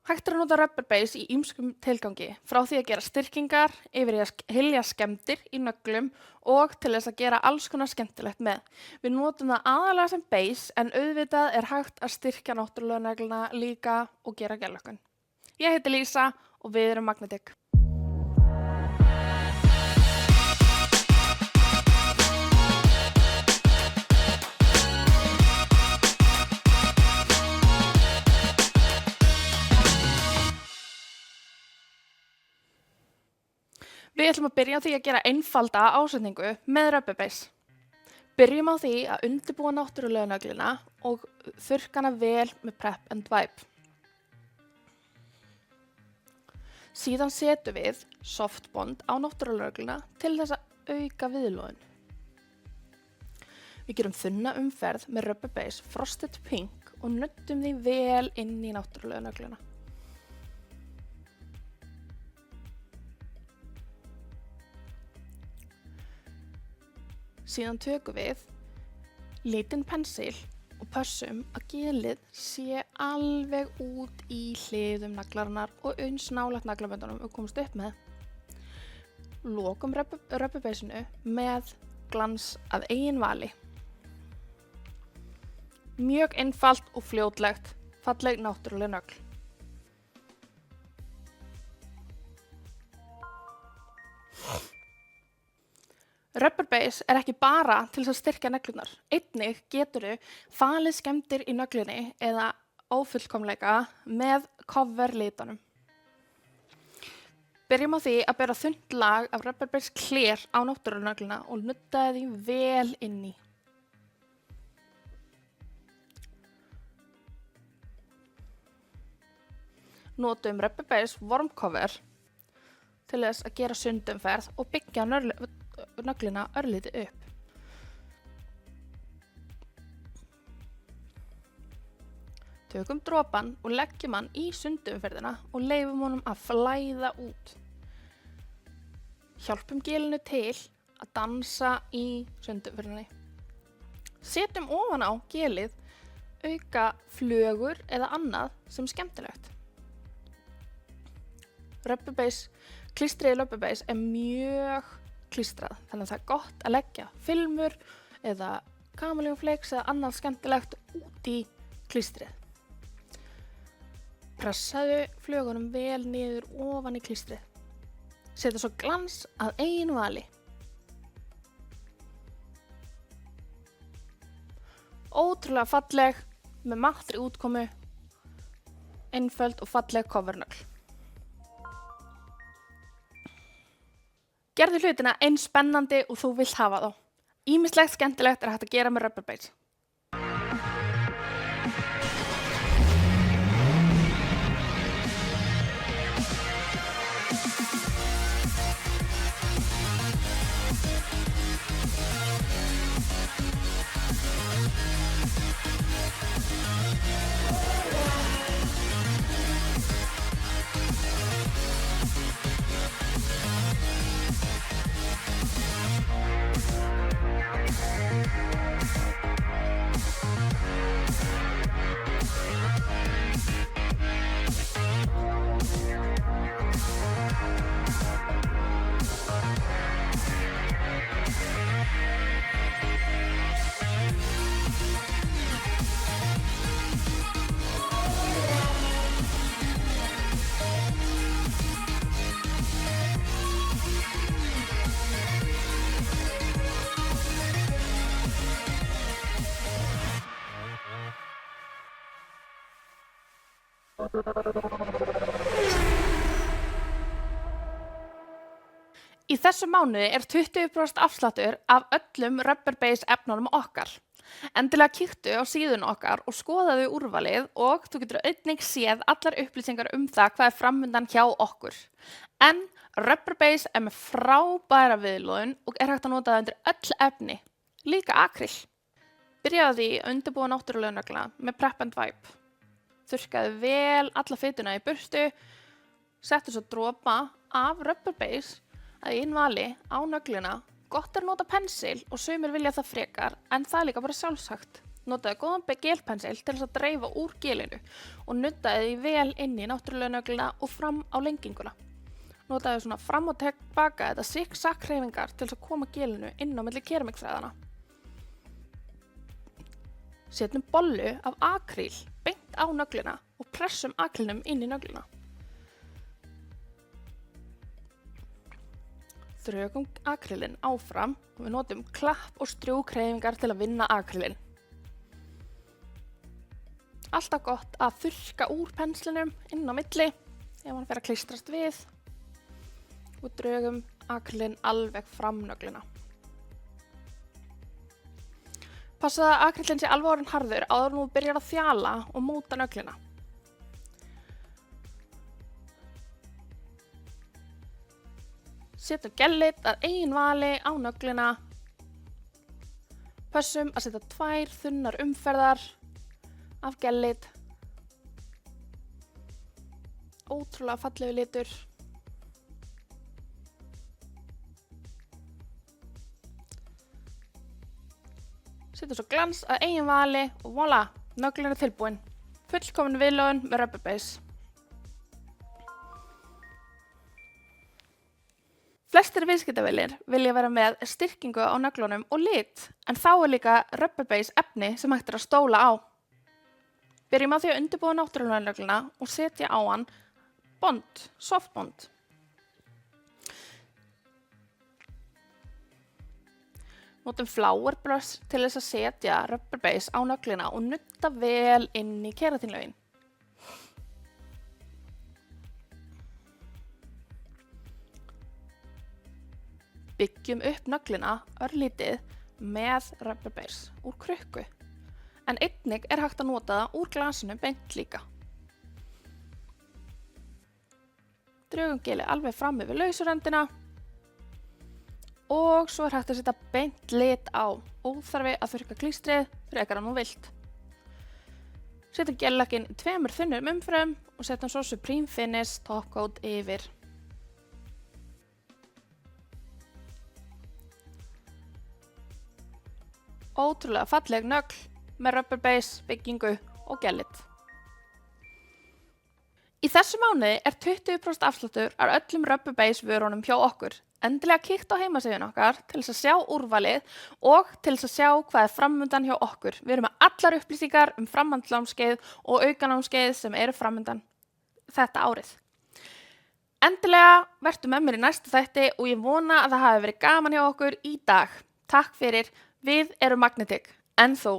Hægt að nota rubber base í ýmsum tilgangi, frá því að gera styrkingar, yfir í að hylja skemmdir í nöglum og til þess að gera alls konar skemmtilegt með. Við notum það aðalega sem base en auðvitað er hægt að styrkja náttúrulega negluna líka og gera gellökkun. Ég heiti Lísa og við erum Magnetic. Við ætlum að byrja á því að gera einfalda ásetningu með rubber base. Byrjum á því að undirbúa náttúrulega nöglina og þurrka hana vel með prep and wipe. Síðan setjum við softbond á náttúrulega nöglina til þess að auka viðlóðin. Við gerum þunna umferð með rubber base frosted pink og nuttum því vel inn í náttúrulega nöglina. Síðan tökum við lítinn pensil og pössum að gelið sé alveg út í hliðum naglarinnar og eins nálægt naglaböndunum við komumst upp með. Lokum rubber baseinu með glans að eigin vali. Mjög einfalt og fljótlegt, falleg náttúruleg nögl. Rubber base er ekki bara til þess að styrkja neglunar. Einnig geturðu falið skemmdir í nöglunni eða ófullkomleika með cover litunum. Byrjum á því að bera þunnt lag af rubber base clear á náttúrunögluna og nudda því vel inn í. Notum rubber base warm cover til þess að gera sundumferð og byggja nöglina örlítið upp. Tökum dropann og leggjum hann í sundumferðina og leyfum honum að flæða út. Hjálpum gelinu til að dansa í sundumferðinni. Setjum ofan á gelið auka flögur eða annað sem skemmtilegt. Klístrið rubber base er mjög klístrað, þannig að það er gott að leggja filmur eða kameljónflakes eða annað skemmtilegt út í klístrið. Pressaðu flögunum vel niður ofan í klístrið. Setja svo glans að eigin vali. Ótrúlega falleg með mattri útkomu, einföld og falleg covernögl. Gerðu hlutina eins spennandi og þú vilt hafa þá. Ýmislegt skemmtilegt er hægt að gera með rubber base. Í þessu mánuði er 20% afsláttur af öllum rubber base efnunum okkar. Endilega kíktu á síðuna okkar og skoðaðu úrvalið og þú getur einnig séð allar upplýsingar það hvað er framundan hjá okkur. En rubber base er með frábæra viðlóðun og er hægt að nota það undir öll efni, líka akryl. Byrjaðu því að undirbúa náttúrulega nögluna með prep and wipe. Þurrkaðu vel alla fituna í burtu, settu svo dropa af rubber base að eigin vali á nögluna. Gott er að nota pensil og sumir vilja það frekar, en það er líka bara sjálfsagt. Notaðu góðan gelpensil til þess að dreifa úr gelinu og nuddaðu því vel inn í náttúrulega nögluna og fram á lenginguna. Notaðu svona fram og tilbaka þetta zigzag hreyfingar til þess að koma gelinu inn á milli keramikþræðanna. Setjum bollu af akríl beint á nögluna og pressum akrílnum inn í nögluna. Drögum akrílinn áfram og við notum klapp og strjúkhreyfingar til að vinna akrílinn. Alltaf gott að þurrka úr penslinum inn á milli ef hann fer að klístrast við og drögum akrílinn alveg fram nögluna. Passaðu að akrílinn sé alveg orðinn harður áður en þú byrjar að þjala og móta nögluna. Setjum gellit að eigin vali á nögluna. Pössum að setja 2 þunnar umferðar af gellit. Ótrúlega fallegu litur. Setjum svo glans að eigin vali og voilà, nöglun er tilbúin. Fullkomin viðlögun með Rubber Base. Flestir viðskiptavilir vilja vera með styrkingu á nöglunum og lit, en þá er líka Rubber Base efni sem hægt er að stóla á. Byrjum á því að undirbúa náttúrulega nögluna og setja á hann bond, softbond. Notum flower brush til þess að setja Rubber Base á nögluna og nudda vel inn í keratínlögin. Byggjum upp nögluna örlítið með Rubber Base úr krukku, en einnig er hægt að nota það úr glasinu beint líka. Drögum gelið alveg fram yfir lausuröndina og svo er hægt að setja beint lit á, óþarfi að þurrka klístrið frekar en þú vilt. Setjum gellakkinn í 2 þunnum umferðum og setjum svo Supreme Finish Top Coat yfir. Ótrúlega falleg nögl með Rubber Base, byggingu og gellit. Í þessu mánuði er 20% afsláttur af öllum Rubber Base vörunum hjá okkur. Endilega kíkt á heimasíðuna okkar til þess að sjá úrvalið og til þess að sjá hvað er framundan hjá okkur. Við erum með allar upplýsingar um framhaldsnámskeið og aukanámskeið sem eru framundan þetta árið. Endilega vertu með mér í næsta þætti og ég vona að það hafi verið gaman hjá okkur í dag. Takk fyrir. Við erum Magnetic, en þú?